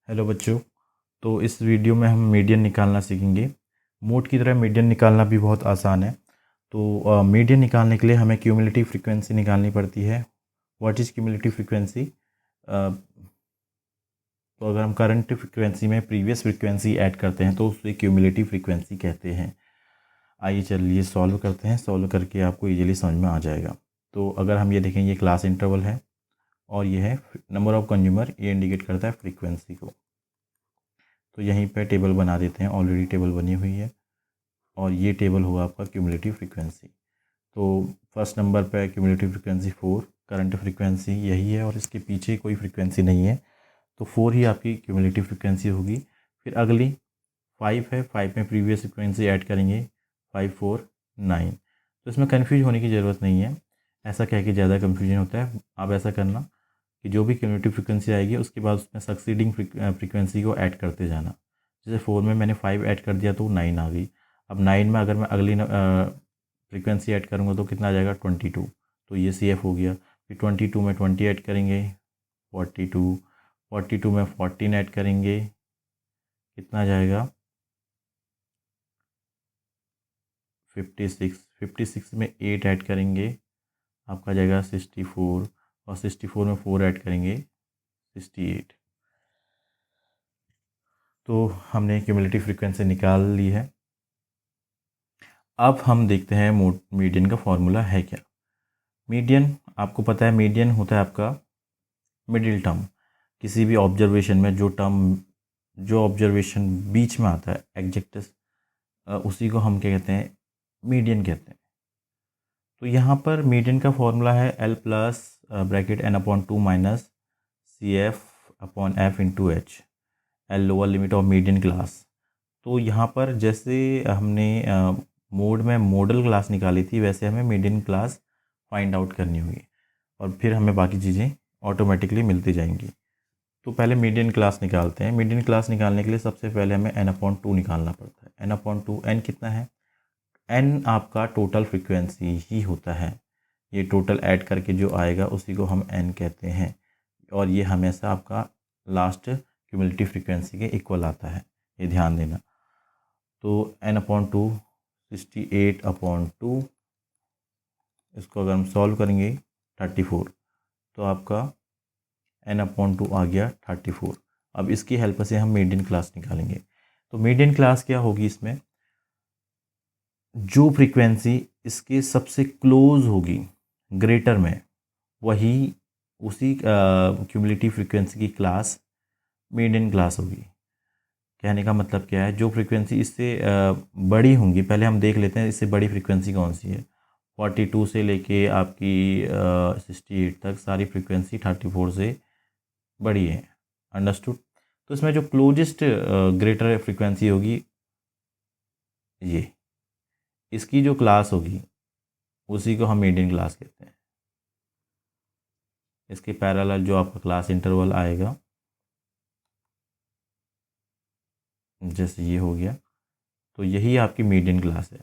Hello बच्चों। तो इस वीडियो में हम मीडियन निकालना सीखेंगे। मोड की तरह मीडियन निकालना भी बहुत आसान है। तो मीडियन निकालने के लिए हमें क्यूमुलेटिव फ्रीक्वेंसी निकालनी पड़ती है। What is cumulative frequency? तो अगर हम करंट फ्रीक्वेंसी में प्रीवियस फ्रीक्वेंसी ऐड करते हैं तो उसे क्यूमुलेटिव फ्रीक्वेंसी कहते हैं। आइए चलिए सॉल्व करते हैं। सॉल्व करके आपको इजीली समझ में आ जाएगा। तो अगर हम ये देखें, ये क्लास इंटरवल है और ये है नंबर ऑफ़ कंज्यूमर, ये इंडिकेट करता है फ्रीक्वेंसी को। तो यहीं पे टेबल बना देते हैं, ऑलरेडी टेबल बनी हुई है और ये टेबल होगा आपका क्यूमुलेटिव फ्रीक्वेंसी। तो फर्स्ट नंबर पे क्यूमुलेटिव फ्रीक्वेंसी 4, करंट फ्रीक्वेंसी यही है और इसके पीछे कोई फ्रीक्वेंसी नहीं है, तो 4 ही आपकी क्यूमुलेटिव फ्रीक्वेंसी होगी। फिर अगली 5 है, 5 में प्रीवियस फ्रीक्वेंसी ऐड करेंगे, 5 4 9। तो इसमें कन्फ्यूज होने की ज़रूरत नहीं है, ऐसा कह के ज़्यादा कन्फ्यूजन होता है। आप ऐसा करना कि जो भी क्यूमुलेटिव फ्रीक्वेंसी आएगी उसके बाद उसमें सक्सीडिंग फ्रीक्वेंसी को ऐड करते जाना। जैसे 4 में मैंने 5 ऐड कर दिया तो 9 आ गई। अब 9 में अगर मैं अगली फ्रीक्वेंसी ऐड करूँगा तो कितना आ जाएगा, 22। तो ये सी एफ हो गया। फिर 22 में 20 ऐड करेंगे, 42। 42 में 14 ऐड करेंगे, कितना आ जाएगा, 56। 56 में 8 ऐड करेंगे, आपका आ जाएगा 64। और 64 में 4 ऐड करेंगे, 68। तो हमने क्यूमुलेटिव फ्रीक्वेंसी निकाल ली है। अब हम देखते हैं मीडियन का फॉर्मूला है क्या। मीडियन आपको पता है, मीडियन होता है आपका मिडिल टर्म। किसी भी ऑब्जर्वेशन में जो ऑब्जर्वेशन बीच में आता है, एग्जेक्टिव, उसी को हम क्या कहते हैं, मीडियन कहते हैं। तो यहाँ पर मीडियन का फॉर्मूला है L plus bracket N upon 2 minus C F upon F into H, L lower limit of median class. तो यहाँ पर जैसे हमने मोड में मॉडल क्लास निकाली थी, वैसे हमें मीडियन क्लास फाइंड आउट करनी होगी और फिर हमें बाकी चीज़ें ऑटोमेटिकली मिलती जाएंगी। तो पहले मीडियन क्लास निकालते हैं। मीडियन क्लास निकालने के लिए सबसे पहले हमें एन अपॉन 2 निकालना पड़ता है। एन अपॉन 2, एन कितना है, एन आपका टोटल फ्रीक्वेंसी ही होता है। ये टोटल ऐड करके जो आएगा उसी को हम एन कहते हैं और ये हमेशा आपका लास्ट क्यूमुलेटिव फ्रीक्वेंसी के इक्वल आता है, ये ध्यान देना। तो एन अपॉन 2 68 अपॉन 2, इसको अगर हम सॉल्व करेंगे 34, तो आपका एन अपॉन 2 आ गया 34। अब इसकी हेल्प से हम मीडियन क्लास निकालेंगे। तो मीडियन क्लास क्या होगी, इसमें जो फ्रीक्वेंसी इसके सबसे क्लोज होगी ग्रेटर में, वही उसी क्यूमुलेटिव फ्रीक्वेंसी की क्लास मीडियन क्लास होगी। कहने का मतलब क्या है, जो फ्रीक्वेंसी इससे बड़ी होंगी, पहले हम देख लेते हैं इससे बड़ी फ्रीक्वेंसी कौन सी है। 42 से लेके आपकी 68 तक सारी फ्रीक्वेंसी 34 से बड़ी है। अंडरस्टूड? तो इसमें जो क्लोजेस्ट ग्रेटर फ्रीक्वेंसी होगी, ये इसकी जो क्लास होगी उसी को हम मीडियन क्लास कहते हैं। इसके पैरेलल जो आपका क्लास इंटरवल आएगा, जैसे ये हो गया, तो यही आपकी मीडियन क्लास है।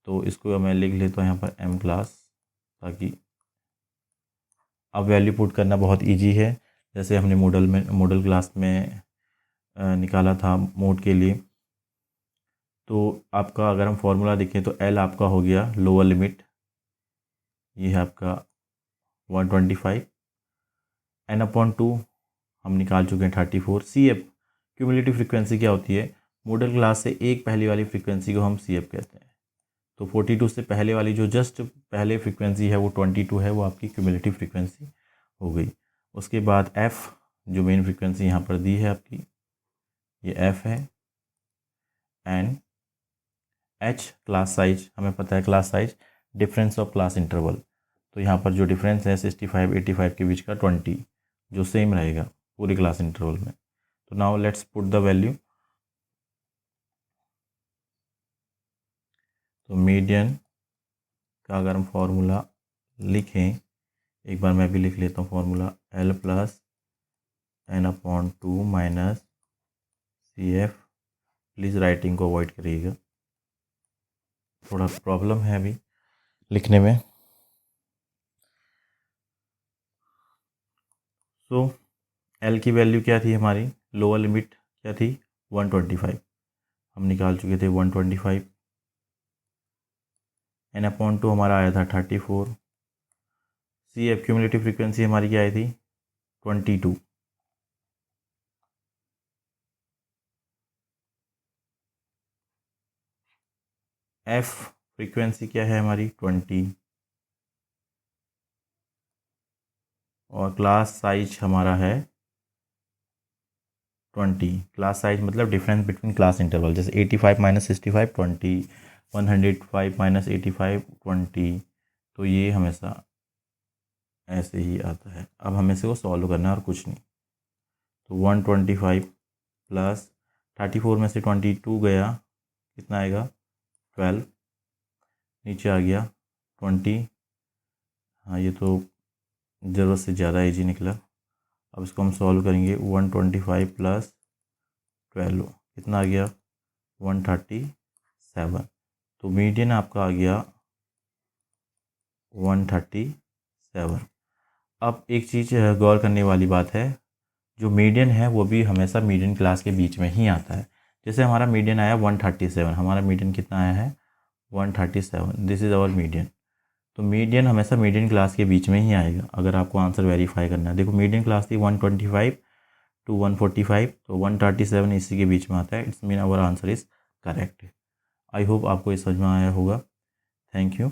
तो इसको मैं लिख लेता हूँ यहाँ पर एम क्लास, ताकि अब वैल्यू पुट करना बहुत इजी है। जैसे हमने मॉडल क्लास में निकाला था मोड के लिए। तो आपका अगर हम फॉर्मूला देखें तो एल आपका हो गया लोअर लिमिट, ये है आपका 125। एन अपॉन 2 हम निकाल चुके हैं 34। सी एफ क्यूमुलेटिव फ्रीक्वेंसी क्या होती है, मॉडल क्लास से एक पहली वाली फ्रीक्वेंसी को हम सी एफ कहते हैं। तो 42 से पहले वाली जो जस्ट पहले फ्रीक्वेंसी है वो 22 है, वो आपकी क्यूमुलेटिव फ्रीक्वेंसी हो गई। उसके बाद एफ़, जो मेन फ्रीक्वेंसी यहाँ पर दी है आपकी, ये एफ़ है। एन एच क्लास साइज, हमें पता है class size difference of class interval. तो यहाँ पर जो डिफरेंस है 65 85 के बीच का 20, जो सेम रहेगा पूरी क्लास इंटरवल में। तो now let's put the value. तो मीडियन का अगर हम फॉर्मूला लिखें, एक बार मैं भी लिख लेता हूँ formula, L plus N upon 2 minus C F. Please writing को अवॉइड करिएगा, थोड़ा प्रॉब्लम है अभी लिखने में। सो एल की वैल्यू क्या थी हमारी, लोअर लिमिट क्या थी 125, हम निकाल चुके थे 125, n/2 हमारा आया था 34, सी एफ क्यूमुलेटिव फ्रीक्वेंसी हमारी क्या आई थी 22, एफ फ्रीक्वेंसी क्या है हमारी 20, और क्लास साइज हमारा है 20। क्लास साइज मतलब डिफरेंस बिटवीन क्लास इंटरवल, जैसे 85 माइनस 65 20, 105 माइनस 85 20, तो ये हमेशा ऐसे ही आता है। अब हमें से वो सॉल्व करना है और कुछ नहीं। तो 125 प्लस 34 में से 22 गया, कितना आएगा 12, नीचे आ गया 20, हाँ ये तो ज़रूरत से ज़्यादा इजी निकला। अब इसको हम सॉल्व करेंगे, 125 प्लस 12 कितना आ गया 137, तो मीडियन आपका आ गया 137। अब एक चीज़ गौर करने वाली बात है, जो मीडियन है वो भी हमेशा मीडियन क्लास के बीच में ही आता है। जैसे हमारा मीडियन आया 137, हमारा मीडियन कितना आया है 137, दिस इज़ आवर मीडियन। तो मीडियन हमेशा मीडियन क्लास के बीच में ही आएगा अगर आपको आंसर वेरीफाई करना है। देखो मीडियन क्लास थी 125 टू 145, तो 137 इसी के बीच में आता है। It's mean our answer is correct. I hope आपको ये समझ में आया होगा। Thank you.